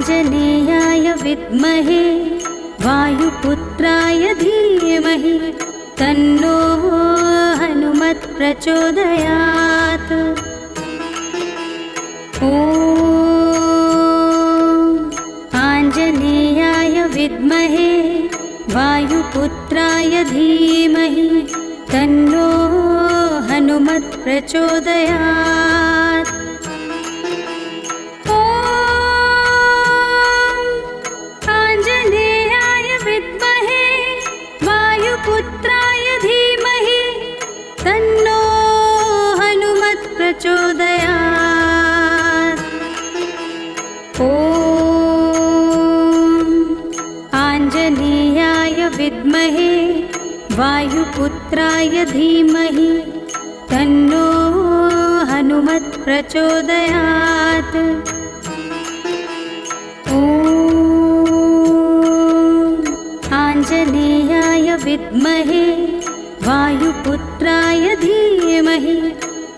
आञ्जनेयाय विद्महे वायुपुत्राय धीमहि तन्नो हनुमत् प्रचोदयात्। ॐ आञ्जनेयाय विद्महे वायुपुत्राय धीमहि तन्नो हनुमत् प्रचोदयात्। आञ्जनेयाय विद्महे वायुपुत्राय धीमहि तन्नो हनुमत् प्रचोदयात्। ॐ आञ्जनेयाय विद्महे वायुपुत्राय धीमहि तन्नो हनुमत् प्रचोदयात्। ॐ आञ्जनेयाय विद्महे वायुपुत्राय धीमहि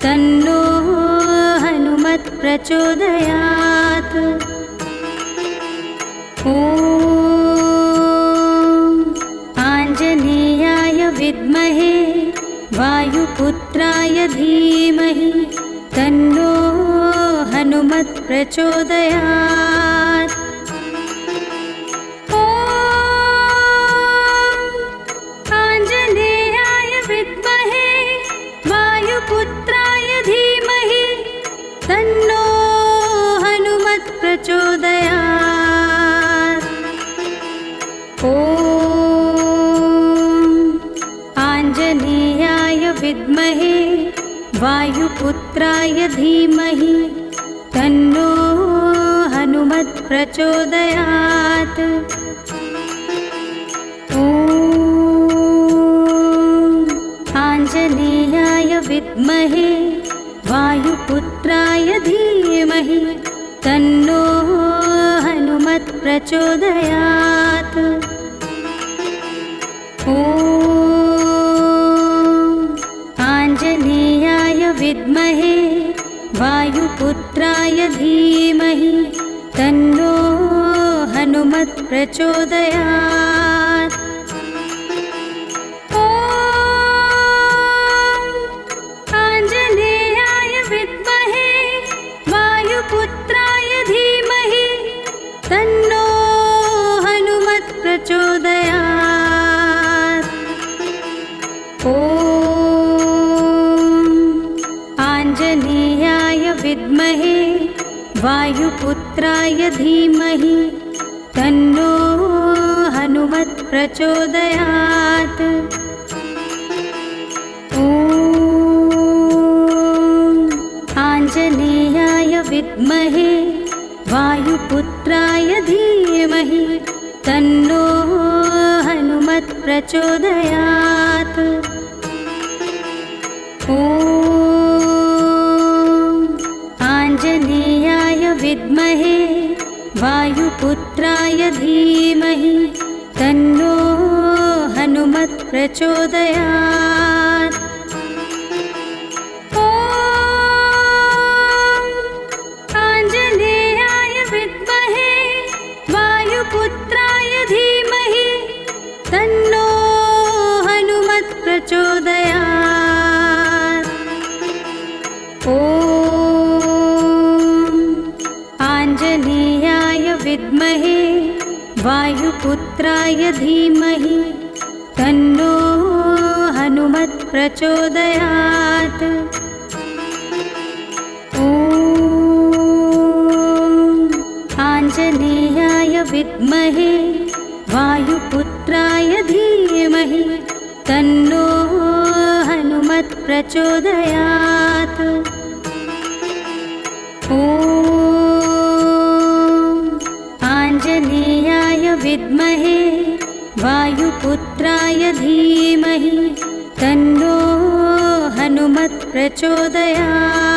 तन्नो हनुमत् प्रचोदयात्। ॐ आञ्जनेयाय विद्महे वायुपुत्राय धीमहि तन्नो हनुमत् प्रचोदयात्। ॐ आञ्जनेयाय विद्महे वायुपुत्राय धीमहि तन्नो हनुमत् प्रचोदयात्। ॐ आञ्जनेयाय विद्महे वायुपुत्राय धीमहि तन्नो हनुमत् प्रचोदयात्। ॐ आञ्जनेयाय विद्महे वायुपुत्राय धीमहि तन्नो हनुमत् प्रचोदयात्। ॐ आञ्जनेयाय विद्महे वायुपुत्राय धीमहि तन्नो हनुमत् प्रचोदयात्। ॐ आञ्जनेयाय विद्महे वायुपुत्राय धीमहि तन्नो हनुमत् प्रचोदयात्। ॐ आञ्जनेयाय विद्महे वायुपुत्राय धीमहि तन्नो हनुमत् प्रचोदयात्। ॐ आञ्जनेयाय विद्महे वायुपुत्राय धीमहि तन्नो हनुमत् प्रचोदयात्। ॐ आञ्जनेयाय विद्महे वायुपुत्राय धीमहि तन्नो हनुमत् प्रचोदयात्। ॐ आञ्जनेयाय विद्महे वायुपुत्राय धीमहि तन्नो हनुमत् प्रचोदयात्। ॐ आञ्जनेयाय विद्महे वायुपुत्राय धीमहि तन्नो हनुमत् प्रचोदयात्। ॐ आञ्जनेयाय विद्महे वायुपुत्राय धीमहि तन्नो हनुमत् प्रचोदयात्। ॐ आञ्जनेयाय विद्महे वायुपुत्राय धीमहि तन्नो हनुमत् प्रचोदयात्।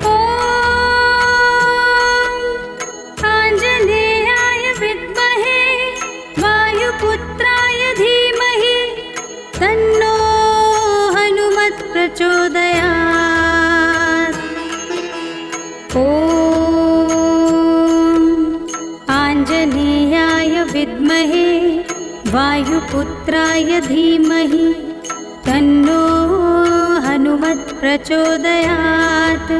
ॐ आञ्जनेयाय विद्महे वायुपुत्राय धीमहि तन्नो हनुमत् प्रचोदयात्। ॐ वायुपुत्राय धीमहि तन्नो हनुमत् प्रचोदयात्।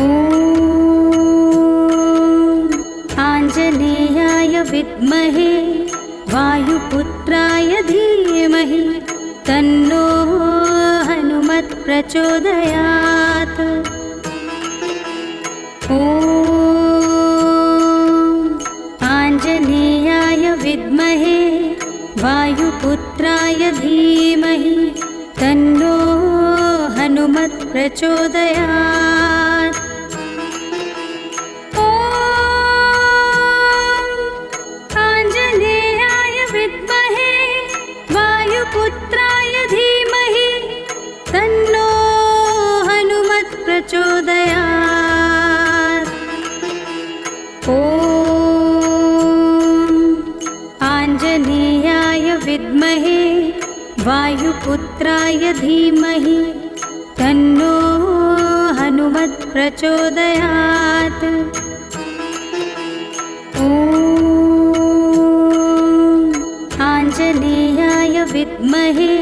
ॐ आञ्जनेयाय विद्महे वायुपुत्राय धीमहि तन्नो हनुमत् प्रचोदयात्। ॐ आञ्जनेयाय विद्महे वायुपुत्राय धीमहि तन्नो हनुमत् प्रचोदयात्। ॐ आञ्जनेयाय विद्महे वायुपुत्राय धीमहि तन्नो हनुमत् प्रचोदयात्। ॐ आञ्जनेयाय विद्महे वायुपुत्राय धीमहि तन्नो हनुमत् प्रचोदयात्। ॐ आञ्जनेयाय विद्महे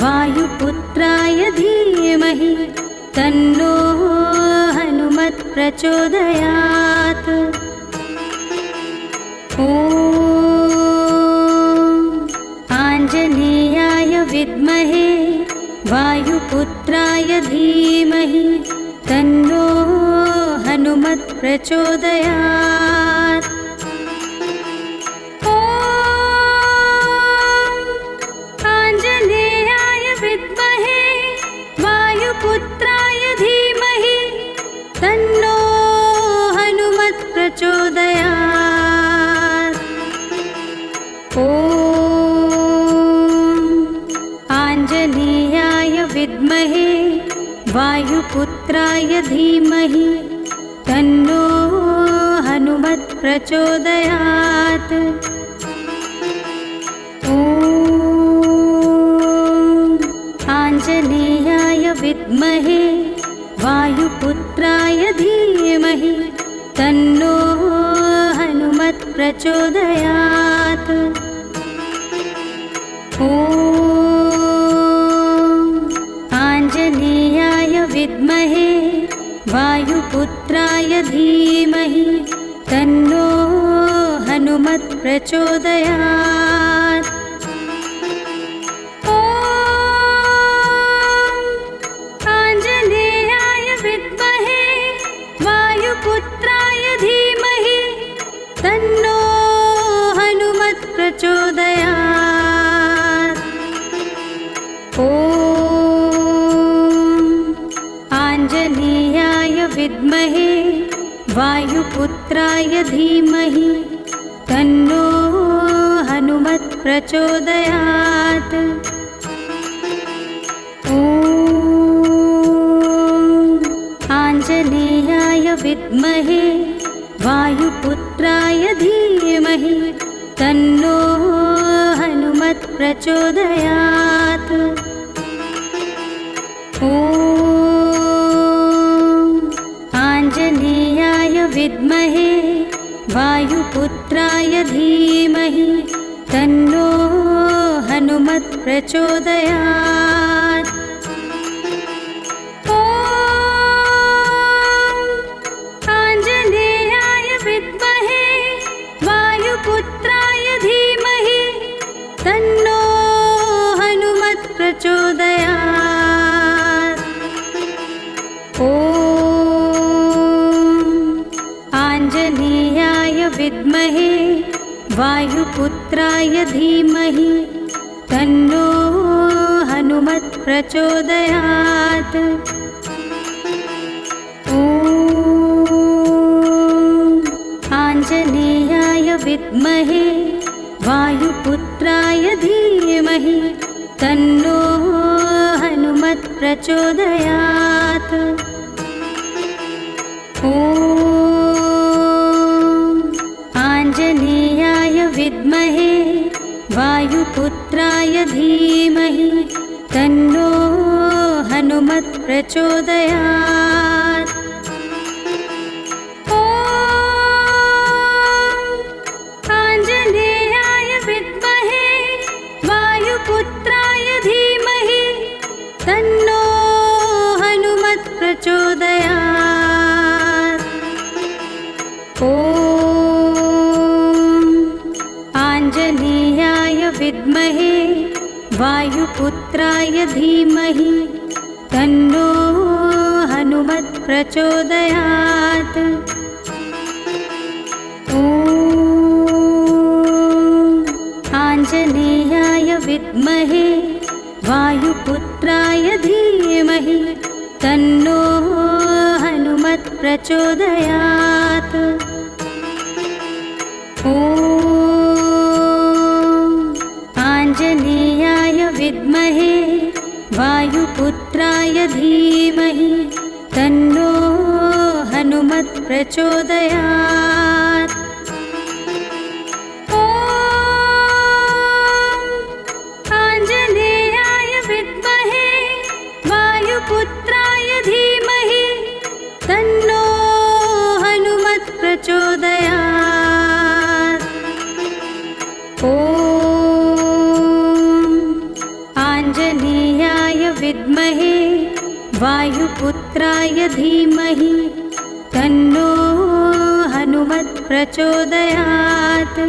वायुपुत्राय धीमहि तन्नो हनुमत् प्रचोदयात्। ॐ आञ्जनेयाय विद्महे वायुपुत्राय धीमहि तन्नो हनुमत् प्रचोदयात्। ॐ आञ्जनेयाय विद्महे वायुपुत्राय धीमहि तन्नो हनुमत् प्रचोदयात्। ॐ आञ्जनेयाय विद्महे वायुपुत्राय धीमहि तन्नो हनुमत् प्रचोदयात्। ॐ आञ्जनेयाय विद्महे वायुपुत्राय धीमहि तन्नो हनुमत् प्रचोदयात्। ॐ आञ्जनेयाय विद्महे वायुपुत्राय धीमहि तन्नो हनुमत् प्रचोदयात्। ॐ आञ्जनेयाय विद्महे वायुपुत्राय धीमहि तन्नो हनुमत् प्रचोदयात्। ॐ आञ्जनेयाय विद्महे वायुपुत्राय धीमहि तन्नो हनुमत् प्रचोदयात्। ॐ आञ्जनेयाय विद्महे वायुपुत्राय धीमहि तन्नो हनुमत् प्रचोदयात्। ॐ आञ्जनेयाय विद्महे वायुपुत्राय धीमहि तन्नो हनुमत् प्रचोदयात्। ॐ आञ्जनेयाय विद्महे वायुपुत्राय धीमहि तन्नो हनुमत् प्रचोदयात्। ॐ आञ्जनेयाय विद्महे वायुपुत्राय धीमहि तन्नो हनुमत् प्रचोदयात्। ॐ आञ्जनेयाय विद्महे वायुपुत्राय धीमहि तन्नो हनुमत् प्रचोदयात्। ॐ आञ्जनेयाय विद्महे वायुपुत्राय धीमहि तन्नो हनुमत् प्रचोदयात्। ॐ आञ्जनेयाय वायुपुत्राय धीमहि तन्नो हनुमत् प्रचोदयात्। ॐ आञ्जनेयाय विद्महे वायुपुत्राय धीमहि तन्नो हनुमत् प्रचोदयात्। ॐ आञ्जनेयाय विद्महे वायुपुत्राय धीमहि तन्नो हनुमत् प्रचोदयात्। ॐ आञ्जनेयाय विद्महे वायुपुत्राय धीमहि तन्नो हनुमत् प्रचोदयात्। ॐ आञ्जनेयाय विद्महे वायुपुत्राय धीमहि तन्नो हनुमत् प्रचोदयात्।